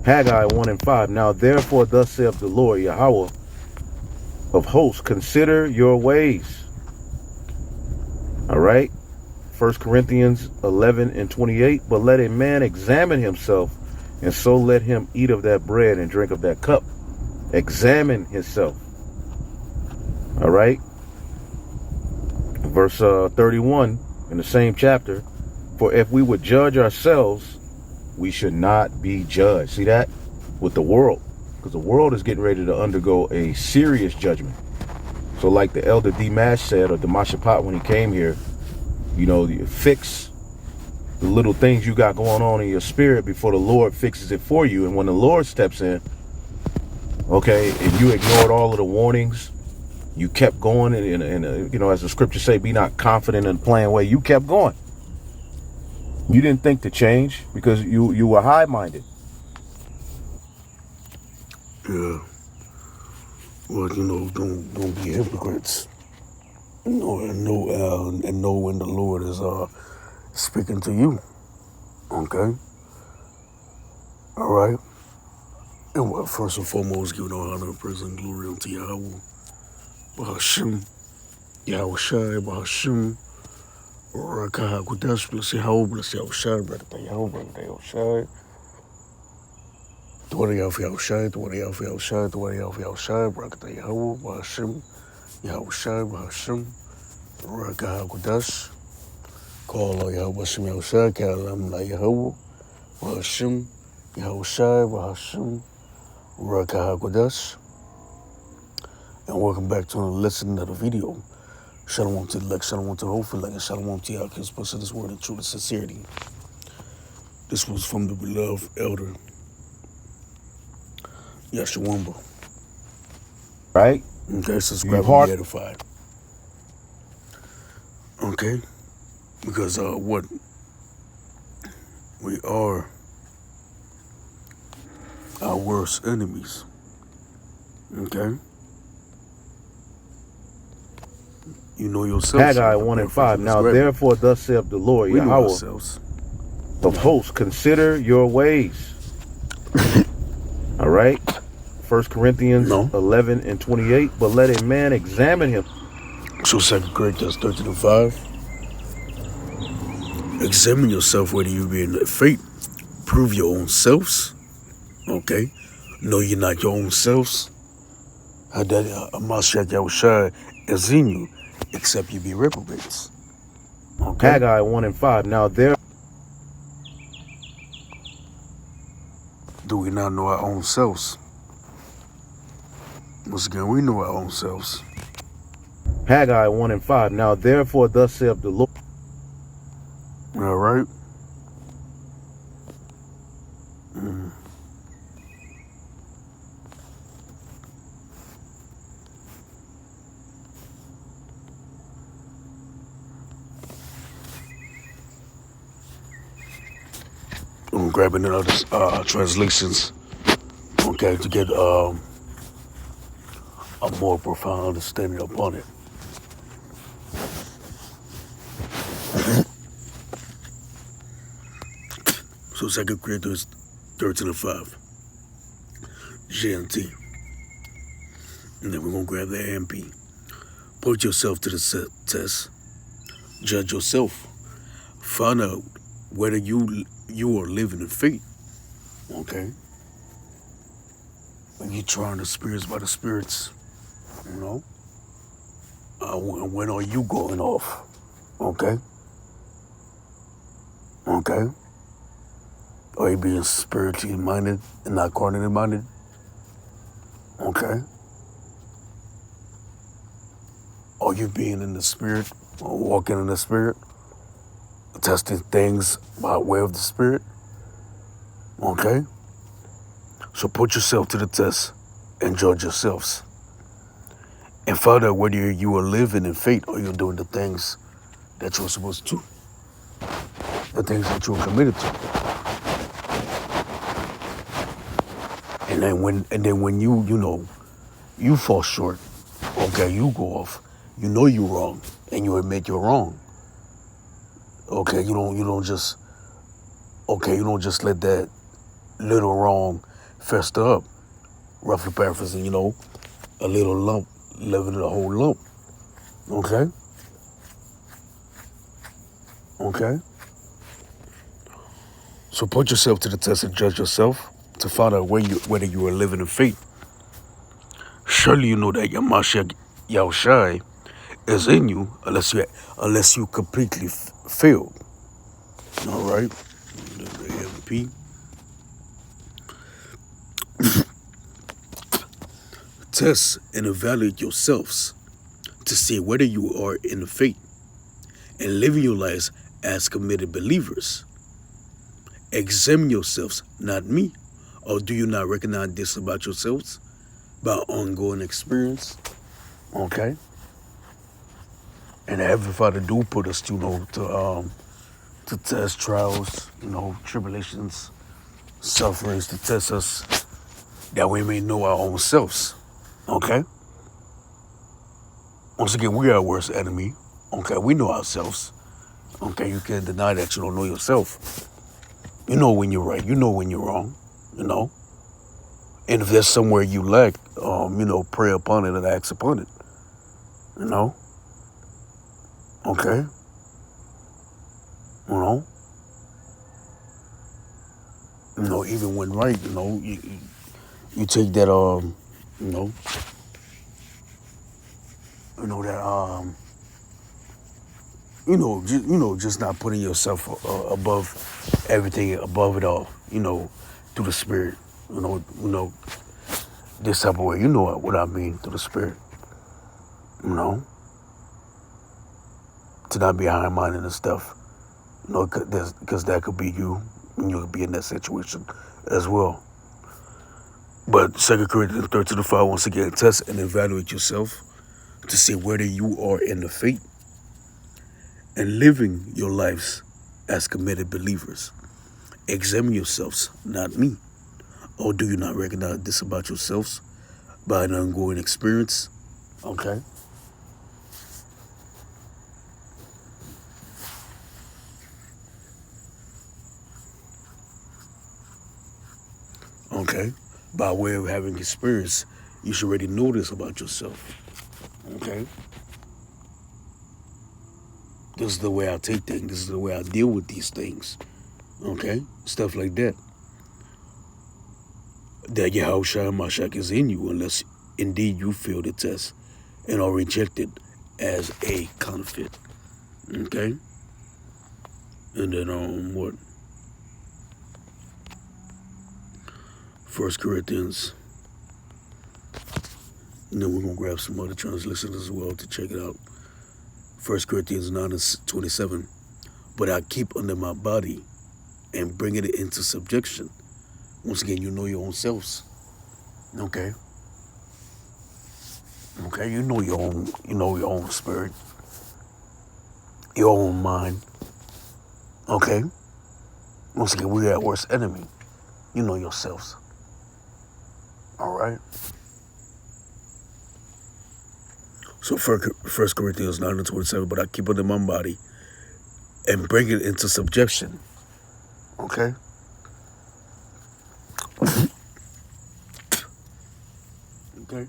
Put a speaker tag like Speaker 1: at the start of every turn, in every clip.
Speaker 1: Haggai 1 and 5. Now therefore, thus saith the Lord Yahweh of hosts, consider your ways. All right. 1 Corinthians 11 and 28. But let a man examine himself, and so let him eat of that bread and drink of that cup. Examine himself. All right. Verse 31 in the same chapter. For if we would judge ourselves, we should not be judged. See that? With the world. Because the world is getting ready to undergo a serious judgment. So like the elder Dimash said, or Damashapat when he came here, you know, you fix the little things you got going on in your spirit before the Lord fixes it for you. And when the Lord steps in, okay, and you ignored all of the warnings, you kept going, and you know, as the scriptures say, be not confident in the plain way. You kept going. You didn't think to change because you were high-minded.
Speaker 2: Yeah. Well, you know, don't be hypocrites. You know, and know when the Lord is speaking to you. Okay. All right. And what first and foremost, giving all honor, praise, and glory unto Yahweh, Bahashim, Yahweh Shai, Bahashim, Rakaha Kudash, bless Yahweh, bless Yahweh Shai, Brakata Yahweh, Brakata Yahweh Shai. Dwara Yahweh Shai, Dwara Yahweh Shai, Dwara Yahweh Shai, Brakata Yahweh, Bahashim, Yahweh Shai, Bahashim, Rakaha Kudash. Call Yahweh Shai, Yahweh Shai, Kalam La Yahweh, Bahashim, Yahweh Shai, Bahashim, Rakaha Kudash. And welcome back to another lesson of the video. Shalom to the elect, shalom to the hopeful elect, and shalom to y'all who's posting this word in truth and sincerity. This was from the beloved elder Yashawamba.
Speaker 1: Right?
Speaker 2: Okay, subscribe and be edified. Okay? Because what we are our worst enemies. Okay? You know yourself.
Speaker 1: Haggai 1 and 5. Now therefore, thus saith the Lord Yahweh of hosts, consider your ways. All right. 1 Corinthians 11 and 28. But let a man examine him.
Speaker 2: So 2 Corinthians 13 and 5. Examine yourself whether you be in the faith. Prove your own selves. Okay. Know you're not your own selves. How that Mashiach Yahushua is in you, except you be reprobates. Okay.
Speaker 1: Haggai 1 and 5. Now there.
Speaker 2: Do we not know our own selves? Once again, we know our own selves.
Speaker 1: Haggai 1 and 5. Now therefore, thus saith the Lord.
Speaker 2: All right. I'm grabbing other translations, okay, to get a more profound understanding upon it. So 2 Corinthians 13 and 5, GNT. And then we're going to grab the AMP. Put yourself to the test. Judge yourself. Find out whether you are living in faith. Okay? When you're trying the spirits by the spirits, you know? When are you going off? Okay? Okay? Are you being spiritually minded and not carnally minded? Okay? Are you being in the spirit or walking in the spirit? Testing things by way of the spirit? Okay? So put yourself to the test and judge yourselves. And find out whether you are living in faith or you're doing the things that you're supposed to. The things that you're committed to. And then when you fall short, okay, you go off, you know you're wrong, and you admit you're wrong. Okay, you don't just let that little wrong fester up. Roughly paraphrasing, a little lump living in a whole lump. Okay? Okay? So put yourself to the test and judge yourself to find out whether you are living in faith. Surely you know that your Mashiach Yahushai is in you unless you completely fail. All right? The MP. Test and evaluate yourselves to see whether you are in the faith and living your lives as committed believers. Examine yourselves, not me. Or do you not recognize this about yourselves by ongoing experience? Okay. And the Heavenly Father do put us, to test trials, tribulations, sufferings, to test us that we may know our own selves. Okay? Once again, we are our worst enemy. Okay, we know ourselves. Okay, you can't deny that you don't know yourself. You know when you're right. You know when you're wrong. And if there's somewhere you lack, pray upon it and ask upon it. Okay. Even when right, you take that, just not putting yourself above everything, above it all, through the Spirit, this type of way. You know what I mean, through the Spirit, to not be high-minded and stuff, because that could be you, and you could be in that situation as well. But 2 Corinthians 13:5, once again, test and evaluate yourself to see whether you are in the faith and living your lives as committed believers. Examine yourselves, not me. Or do you not recognize this about yourselves by an ongoing experience? Okay. Okay. By way of having experience, you should already know this about yourself. Okay. This is the way I take things. This is the way I deal with these things. Okay? Stuff like that. That Yahushua Mashiach is in you unless indeed you fail the test and are rejected as a counterfeit. Okay? And then what? 1 Corinthians. And then we're going to grab some other translations as well to check it out. 1 Corinthians 9:27. But I keep under my body and bring it into subjection. Once again, you know your own selves. Okay. Okay, you know your own spirit. Your own mind. Okay. Once again, we are our worst enemy. You know yourselves. All right. So 1 Corinthians 9:27, but I keep it in my body and bring it into subjection. Okay? Okay?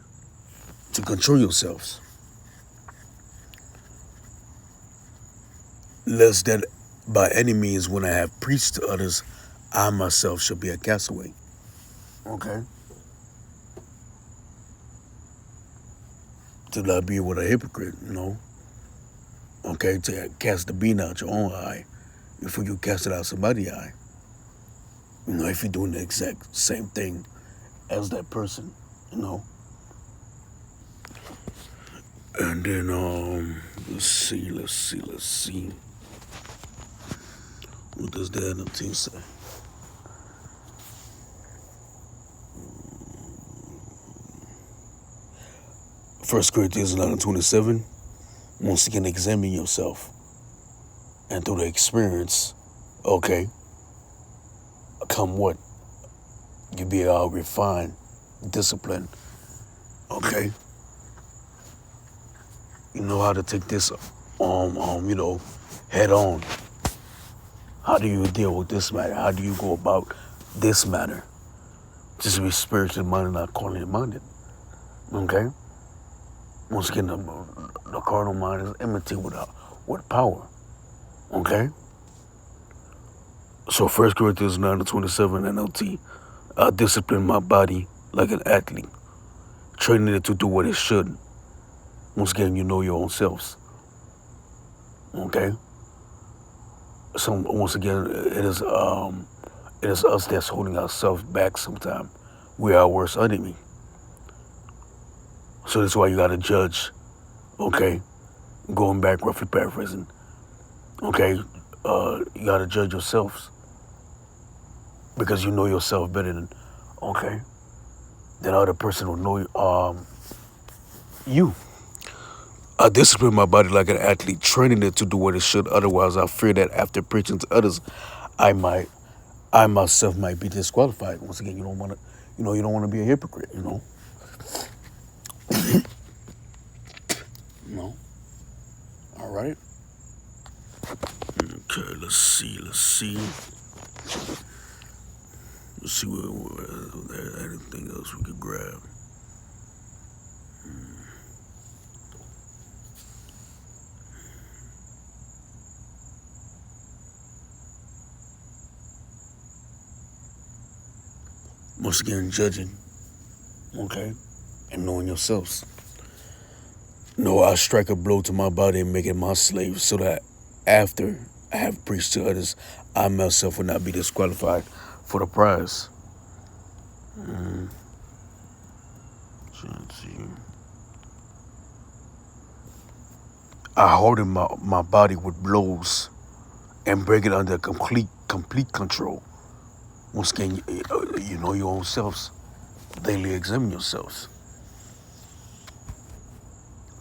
Speaker 2: To control yourselves. Lest that by any means when I have preached to others, I myself shall be a castaway. Okay? To not be with a hypocrite, Okay, to cast the beam out your own eye before you cast it out somebody's eye. If you're doing the exact same thing as that person, And then, let's see. What does the other thing say? First Corinthians 9:27. Once again, examine yourself. And through the experience, okay, come what? You be refined, disciplined, okay? You know how to take this, head on. How do you deal with this matter? How do you go about this matter? Just be spiritually minded, not carnally minded. Okay? Once again, the carnal mind is enmity with power. Okay? So 1 Corinthians 9:27 NLT, I discipline my body like an athlete, training it to do what it should. Once again, you know your own selves. Okay? So once again, it is us that's holding ourselves back sometimes. We're our worst enemy. So that's why you gotta judge. Okay? Going back, roughly paraphrasing. Okay? You gotta judge yourselves. Because you know yourself better than, okay, than other person will know you. I discipline my body like an athlete, training it to do what it should. Otherwise, I fear that after preaching to others, I myself might be disqualified. Once again, you don't want to be a hypocrite. No. All right. Okay. Let's see. Let's see what there anything else we could grab. Once again, judging, okay, and knowing yourselves. No, I strike a blow to my body and make it my slave, so that after I have preached to others, I myself will not be disqualified for the prize. I harden my body with blows and bring it under complete control. Once again, you know your own selves. Daily examine yourselves.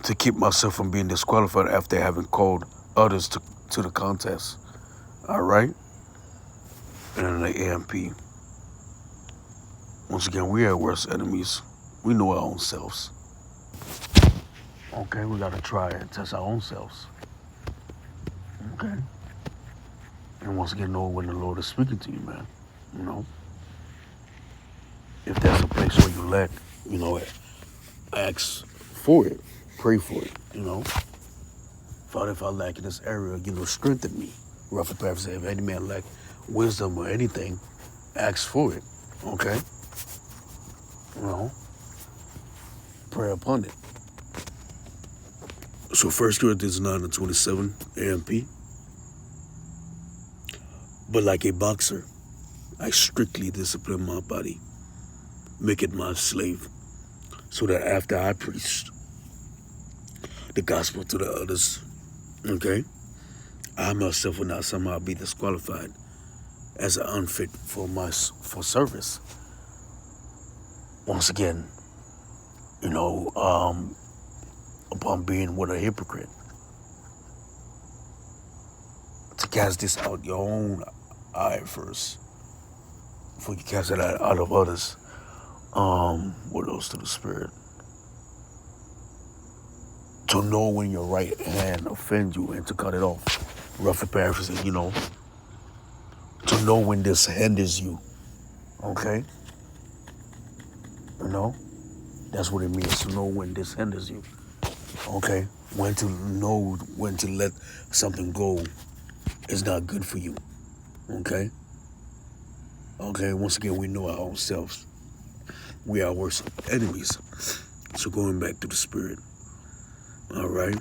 Speaker 2: To keep myself from being disqualified after having called others to the contest. All right? And in the AMP. Once again, we are worst enemies. We know our own selves. Okay, we gotta try and test our own selves. Okay? And once again, know when the Lord is speaking to you, man. If there's a place where you lack, ask for it. Pray for it, Father, if I lack in this area, strengthen me. Roughly perhaps if any man lack wisdom or anything, ask for it. Okay? Pray upon it. So 1 Corinthians 9:27 AMP. But like a boxer, I strictly discipline my body, make it my slave, so that after I preach the gospel to the others, okay, I myself will not somehow be disqualified as an unfit for service. Once again, upon being with a hypocrite. To cast this out your own eye first, before you cast it out of others. What else to the Spirit? To know when your right hand offends you and to cut it off. Roughly paraphrasing, To know when this hinders you. Okay? That's what it means, to know when this hinders you. Okay? When to know when to let something go is not good for you. Okay? Okay, once again, we know our own selves. We are worst enemies. So going back to the Spirit. All right?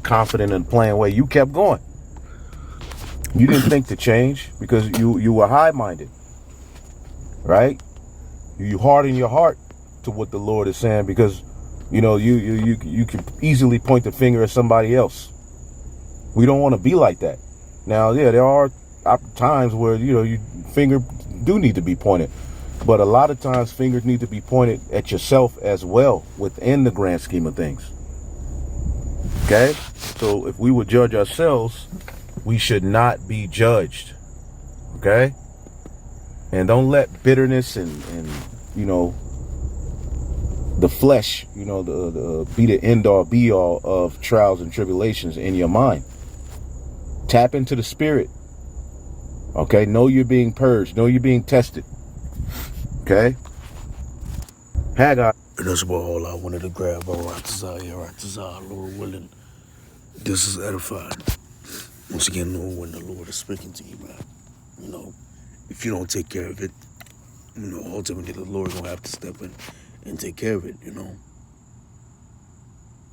Speaker 1: Confident in the plain way. You kept going. You didn't think to change because you were high-minded. Right? You harden your heart to what the Lord is saying because, you can easily point the finger at somebody else. We don't want to be like that. Now, yeah, there are times where, your finger do need to be pointed. But a lot of times fingers need to be pointed at yourself as well within the grand scheme of things. Okay? So if we would judge ourselves, we should not be judged. Okay? And don't let bitterness and the flesh, be the end all be all of trials and tribulations in your mind. Tap into the Spirit. Okay, know you're being purged. Know you're being tested. Okay? Haggai.
Speaker 2: And that's about all I wanted to grab. Baratazah, Lord willing. This is edifying. Once again, know when the Lord is speaking to you, man. You know, if you don't take care of it, you know, ultimately the Lord gonna have to step in and take care of it, you know.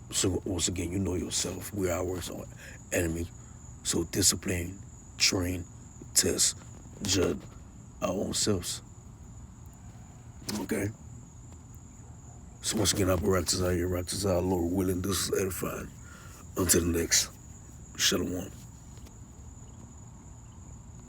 Speaker 2: So once again, you know yourself. We're our worst enemy. So discipline, train, test, judge our own selves. Okay? So once again, Baratazah, Lord willing, this is edifying. Until the next. Shalom.